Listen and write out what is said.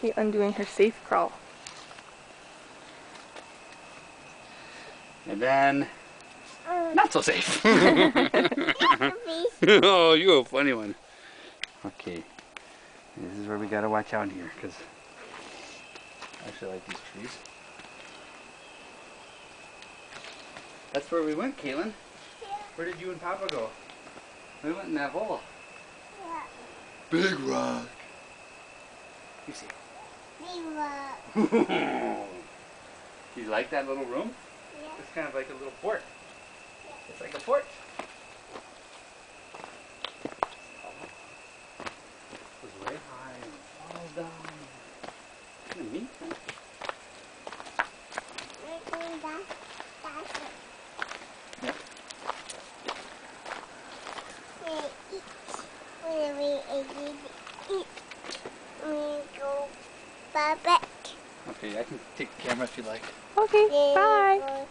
Caitlin doing her safe crawl. And then, not so safe. Oh, you're a funny one. Okay, this is where we gotta watch out here, because I actually like these trees. That's where we went, Caitlin. Where did you and Papa go? We went in that hole. Yeah. Big rock. You see. Big rock. Do you like that little room? Yeah. It's kind of like a little fort. It's like a fort. It was way high and it falls down. Kind of neat, huh? Yeah. Okay, I can take the camera if you like. Okay, bye.